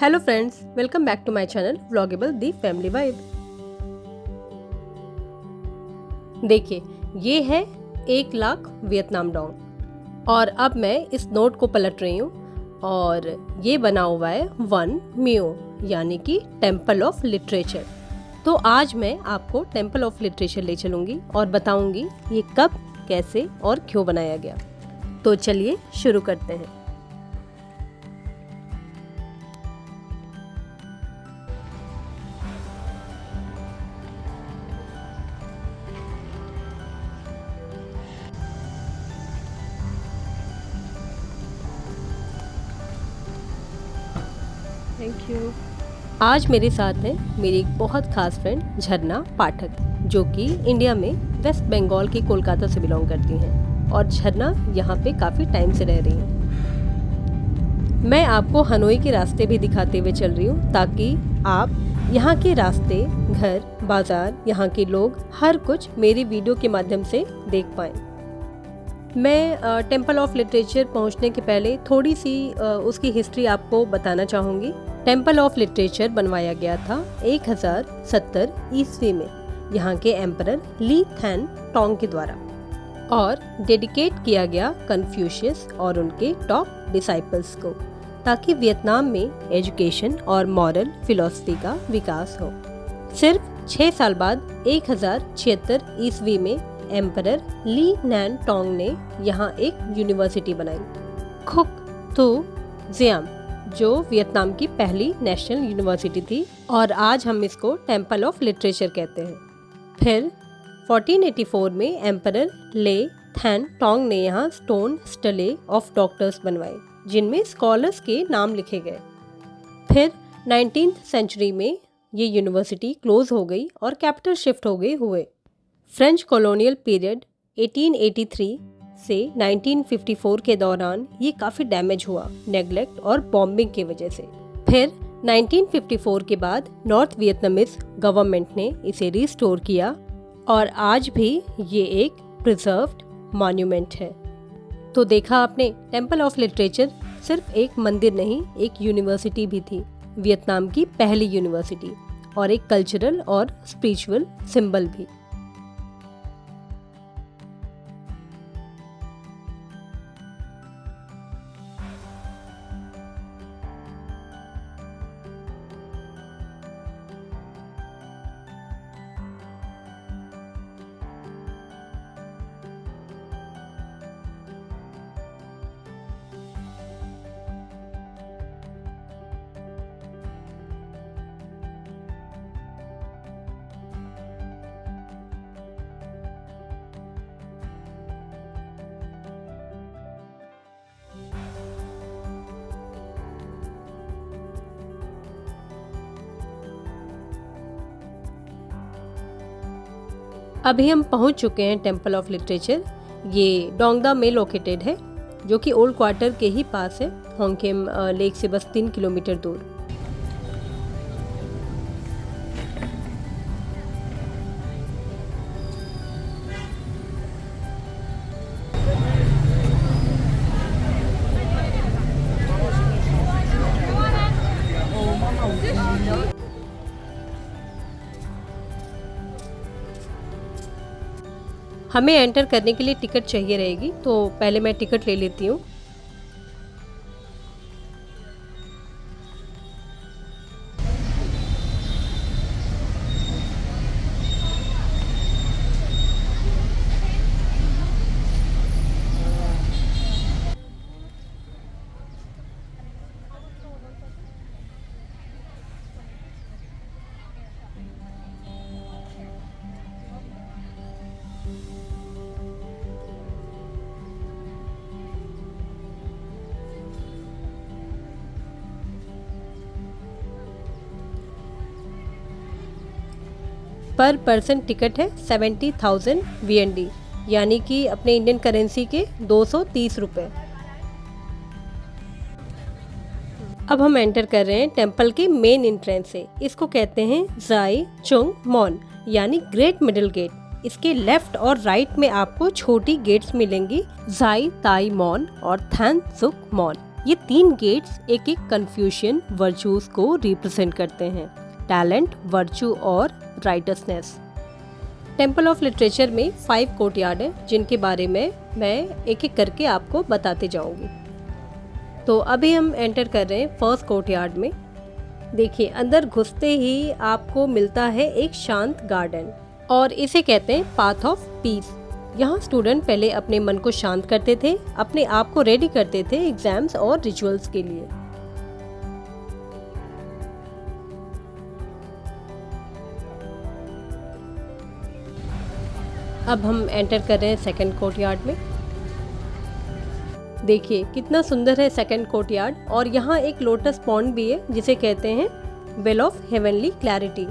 Hello friends, welcome back to my channel Vlogable the family vibe. देखिए, ये है 1,00,000 Vietnam Dong और अब मैं इस नोट को पलट रही हूँ और ये बना हुआ है 1 म्यो यानी कि टेम्पल ऑफ लिटरेचर। तो आज मैं आपको टेम्पल ऑफ लिटरेचर ले चलूँगी और बताऊँगी ये कब, कैसे और क्यों बनाया गया। तो चलिए शुरू करते हैं। Thank you. आज मेरे साथ है मेरी एक बहुत खास फ्रेंड झरना पाठक, जो कि इंडिया में वेस्ट बंगाल के कोलकाता से बिलोंग करती हैं और झरना यहाँ पे काफ़ी टाइम से रह रही हैं। मैं आपको हनोई के रास्ते भी दिखाते हुए चल रही हूँ ताकि आप यहाँ के रास्ते, घर, बाज़ार, यहाँ के लोग, हर कुछ मेरी वीडियो के माध्यम से देख पाएँ। मैं टेम्पल ऑफ लिटरेचर पहुंचने के पहले थोड़ी सी उसकी हिस्ट्री आपको बताना चाहूँगी। टेम्पल ऑफ लिटरेचर बनवाया गया था 1070 ईस्वी में यहाँ के एम्परर ली थैन टोंग के द्वारा और डेडिकेट किया गया कन्फ्यूशियस और उनके टॉप डिसाइपल्स को, ताकि वियतनाम में एजुकेशन और मॉरल फिलॉसफी का विकास हो। सिर्फ 6 साल बाद 1076 ईस्वी में एम्परर ली नैन टोंग ने यहाँ एक यूनिवर्सिटी बनाई, खुक तू जियाम, जो वियतनाम की पहली नेशनल यूनिवर्सिटी थी और आज हम इसको टेम्पल ऑफ लिटरेचर कहते हैं। फिर 1484 में एम्परर ले थैन टोंग ने यहाँ स्टोन स्टले ऑफ डॉक्टर्स बनवाए, जिनमें स्कॉलर्स के नाम लिखे गए। फिर 19th सेंचुरी में ये यूनिवर्सिटी क्लोज हो गई और कैपिटल शिफ्ट हो गए हुए। फ्रेंच कॉलोनियल पीरियड 1883 से 1954 के दौरान ये काफ़ी डैमेज हुआ नेगलेक्ट और बॉम्बिंग की वजह से। फिर 1954 के बाद नॉर्थ वियतनामीज गवर्नमेंट ने इसे रिस्टोर किया और आज भी ये एक प्रिजर्व्ड मॉन्यूमेंट है। तो देखा आपने, टेम्पल ऑफ लिटरेचर सिर्फ एक मंदिर नहीं, एक यूनिवर्सिटी भी थी, वियतनाम की पहली यूनिवर्सिटी और एक कल्चरल और स्पिरिचुअल सिंबल भी। अभी हम पहुंच चुके हैं टेम्पल ऑफ लिटरेचर। ये डोंगदा में लोकेटेड है, जो कि ओल्ड क्वार्टर के ही पास है, होंगकेम लेक से बस 3 किलोमीटर दूर। हमें एंटर करने के लिए टिकट चाहिए रहेगी, तो पहले मैं टिकट ले लेती हूँ। पर पर्सन टिकट है 70,000 VND, यानी कि अपने इंडियन करेंसी के 230 रुपये। अब हम एंटर कर रहे हैं टेम्पल के मेन एंट्रेंस से। इसको कहते हैं जाई चुंग मॉन यानी ग्रेट मिडिल गेट। इसके लेफ्ट और राइट में आपको छोटी गेट्स मिलेंगी, जाई ताई मॉन और थैन सुक मॉन। ये 3 गेट्स एक एक कन्फ्यूशन वर्चूज को रिप्रेजेंट करते हैं, टैलेंट, वर्चू और राइटसनेस। टेम्पल ऑफ लिटरेचर में 5 कोर्टयार्ड हैं जिनके बारे में मैं एक एक करके आपको बताते जाऊंगी। तो अभी हम एंटर कर रहे हैं फर्स्ट कोर्टयार्ड में। देखिए, अंदर घुसते ही आपको मिलता है एक शांत गार्डन और इसे कहते हैं पाथ ऑफ पीस। यहाँ स्टूडेंट पहले अपने मन को शांत करते थे, अपने आप को रेडी करते थे एग्जाम्स और रिचुअल्स के लिए। अब हम एंटर कर रहे हैं सेकंड कोर्टयार्ड में। देखिए कितना सुंदर है सेकंड कोर्टयार्ड, और यहाँ एक लोटस पॉन्ड भी है जिसे कहते हैं वेल ऑफ हेवनली क्लैरिटी।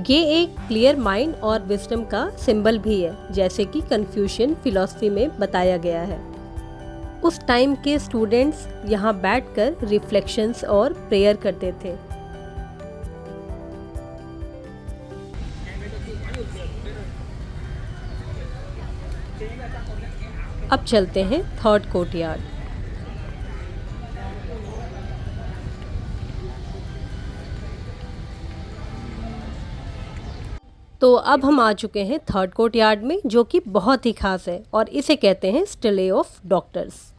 ये एक क्लियर माइंड और विजडम का सिंबल भी है, जैसे कि कन्फ्यूशियन फिलॉसफी में बताया गया है। उस टाइम के स्टूडेंट्स यहाँ बैठकर रिफ्लेक्शंस और प्रेयर करते थे। अब चलते हैं थर्ड कोर्टयार्ड। तो अब हम आ चुके हैं थर्ड कोर्टयार्ड में, जो कि बहुत ही खास है और इसे कहते हैं स्टेले ऑफ डॉक्टर्स।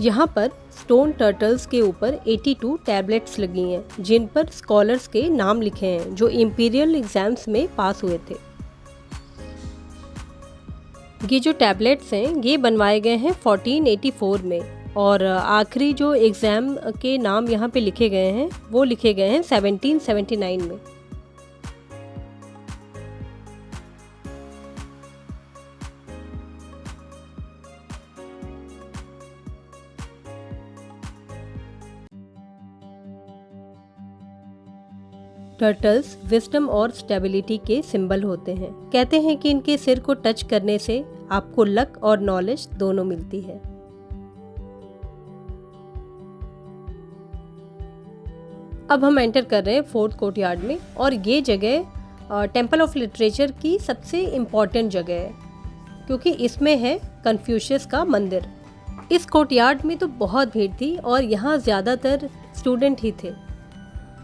यहाँ पर स्टोन टर्टल्स के ऊपर 82 टैबलेट्स लगी हैं जिन पर स्कॉलर्स के नाम लिखे हैं जो इंपीरियल एग्जाम्स में पास हुए थे। ये जो टैबलेट्स हैं ये बनवाए गए हैं 1484 में, और आखिरी जो एग्ज़ाम के नाम यहाँ पे लिखे गए हैं वो लिखे गए हैं 1779 में। टर्टल्स विजडम और स्टेबिलिटी के सिंबल होते हैं। कहते हैं कि इनके सिर को टच करने से आपको लक और नॉलेज दोनों मिलती है। अब हम एंटर कर रहे हैं फोर्थ कोर्टयार्ड में, और ये जगह टेम्पल ऑफ लिटरेचर की सबसे इम्पॉर्टेंट जगह है क्योंकि इसमें है कन्फ्यूशियस का मंदिर। इस कोर्टयार्ड में तो बहुत भीड़ थी और यहाँ ज़्यादातर स्टूडेंट ही थे।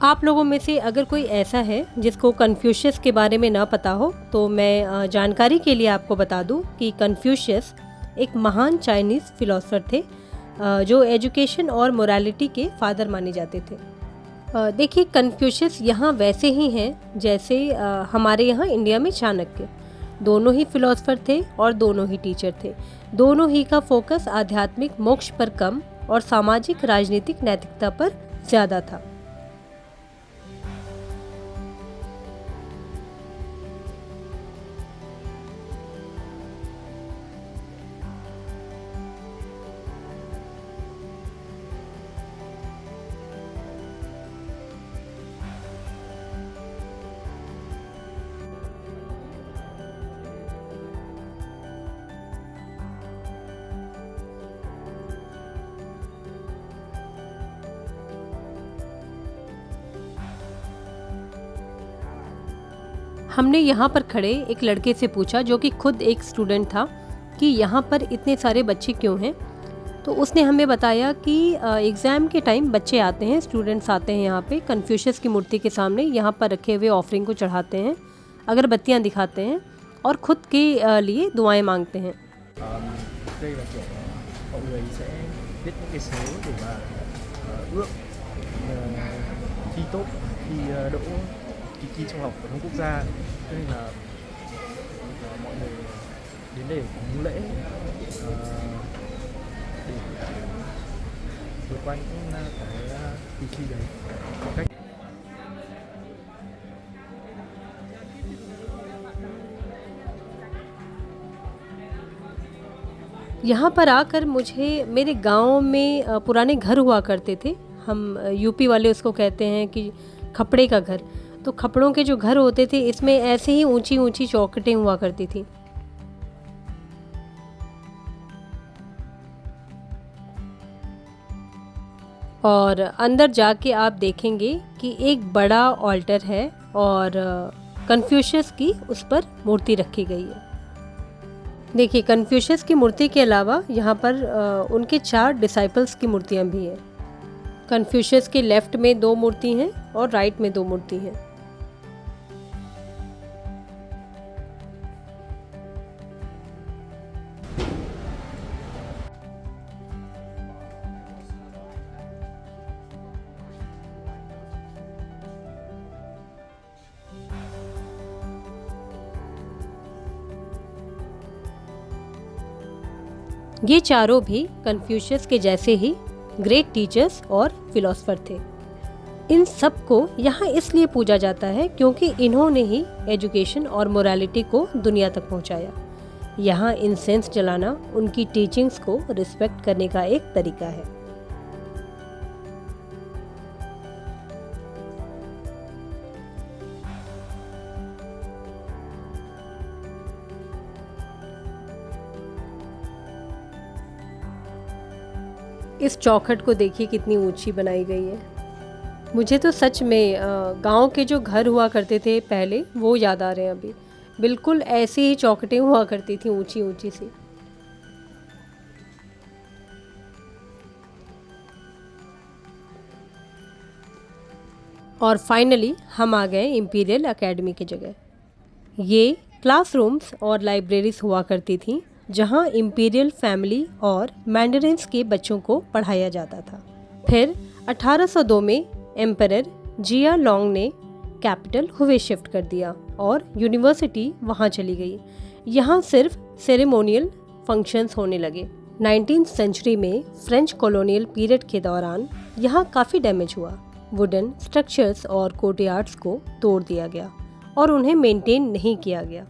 आप लोगों में से अगर कोई ऐसा है जिसको कन्फ्यूशियस के बारे में ना पता हो तो मैं जानकारी के लिए आपको बता दूं कि कन्फ्यूशियस एक महान चाइनीज़ फिलोसोफर थे जो एजुकेशन और मोरालिटी के फादर माने जाते थे। देखिए, कन्फ्यूशियस यहाँ वैसे ही हैं जैसे हमारे यहाँ इंडिया में चाणक्य। दोनों ही फिलोसोफर थे और दोनों ही टीचर थे। दोनों ही का फोकस आध्यात्मिक मोक्ष पर कम और सामाजिक राजनीतिक नैतिकता पर ज़्यादा था। हमने यहाँ पर खड़े एक लड़के से पूछा जो कि खुद एक स्टूडेंट था कि यहाँ पर इतने सारे बच्चे क्यों हैं। तो उसने हमें बताया कि एग्ज़ाम के टाइम बच्चे आते हैं, स्टूडेंट्स आते हैं यहाँ पे कन्फ्यूशियस की मूर्ति के सामने, यहाँ पर रखे हुए ऑफरिंग को चढ़ाते हैं, अगरबत्तियाँ दिखाते हैं और खुद के लिए दुआएं मांगते हैं। đây là kiểu mọi người sẽ viết những cái số để mà ước thi tốt, thi đỗ kỳ thi trung học phổ thông quốc gia, cho nên là mọi người đến để cúng lễ để vượt qua những cái kỳ thi đấy một cách. यहाँ पर आकर मुझे मेरे गांव में पुराने घर हुआ करते थे, हम यूपी वाले उसको कहते हैं कि खपड़े का घर। तो खपड़ों के जो घर होते थे इसमें ऐसे ही ऊंची ऊंची चौखटें हुआ करती थी। और अंदर जाके आप देखेंगे कि एक बड़ा ऑल्टर है और कन्फ्यूशियस की उस पर मूर्ति रखी गई है। देखिए, कन्फ्यूशियस की मूर्ति के अलावा यहाँ पर उनके 4 डिसाइपल्स की मूर्तियाँ भी हैं। कन्फ्यूशियस के लेफ्ट में 2 मूर्ति हैं और राइट में 2 मूर्ति हैं। ये चारों भी कन्फ्यूशियस के जैसे ही ग्रेट टीचर्स और फिलोसफर थे। इन सब को यहाँ इसलिए पूजा जाता है क्योंकि इन्होंने ही एजुकेशन और मोरालिटी को दुनिया तक पहुँचाया। यहाँ इंसेंस जलाना उनकी टीचिंग्स को रिस्पेक्ट करने का एक तरीका है। इस चौखट को देखिए कितनी ऊंची बनाई गई है। मुझे तो सच में गांव के जो घर हुआ करते थे पहले वो याद आ रहे हैं अभी। बिल्कुल ऐसी ही चौखटें हुआ करती थी, ऊंची ऊंची सी। और फाइनली हम आ गए इंपीरियल एकेडमी की जगह। ये क्लासरूम्स और लाइब्रेरीज हुआ करती थी जहां इंपीरियल फैमिली और मैंडरिन्स के बच्चों को पढ़ाया जाता था। फिर 1802 में एम्परर जिया लॉन्ग ने कैपिटल हुवे शिफ्ट कर दिया और यूनिवर्सिटी वहां चली गई। यहाँ सिर्फ सेरेमोनियल फंक्शंस होने लगे। 19th सेंचुरी में फ्रेंच कॉलोनियल पीरियड के दौरान यहाँ काफ़ी डैमेज हुआ। वुडन स्ट्रक्चर्स और कोर्टयार्ड्स को तोड़ दिया गया और उन्हें मेंटेन नहीं किया गया।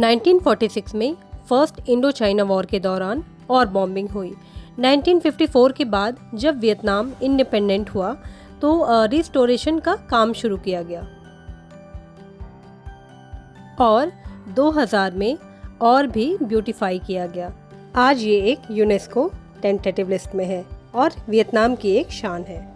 1946 में फर्स्ट इंडो चाइना वॉर के दौरान और बॉम्बिंग हुई। 1954 के बाद जब वियतनाम इंडिपेंडेंट हुआ तो रिस्टोरेशन का काम शुरू किया गया और 2000 में और भी ब्यूटीफाई किया गया। आज ये एक यूनेस्को टेंटेटिव लिस्ट में है और वियतनाम की एक शान है।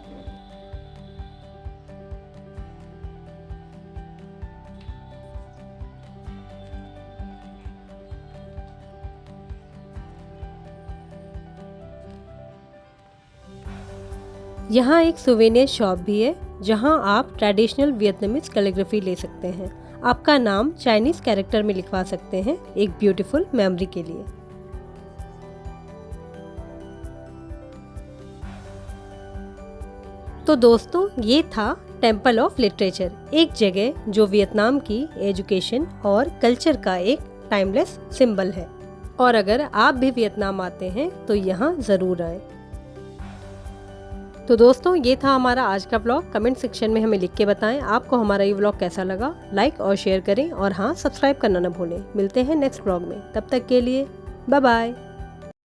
यहाँ एक सुवेनियर शॉप भी है जहाँ आप ट्रेडिशनल वियतनामीज कैलीग्राफी ले सकते हैं। आपका नाम चाइनीज कैरेक्टर में लिखवा सकते हैं एक ब्यूटीफुल मेमोरी के लिए। तो दोस्तों, ये था टेम्पल ऑफ लिटरेचर, एक जगह जो वियतनाम की एजुकेशन और कल्चर का एक टाइमलेस सिंबल है। और अगर आप भी वियतनाम आते हैं तो यहाँ ज़रूर आएं। तो दोस्तों, ये था हमारा आज का व्लॉग। कमेंट सेक्शन में हमें लिख के बताएं आपको हमारा ये व्लॉग कैसा लगा। लाइक और शेयर करें और हाँ, सब्सक्राइब करना ना भूलें। मिलते हैं नेक्स्ट व्लॉग में, तब तक के लिए बाय बाय।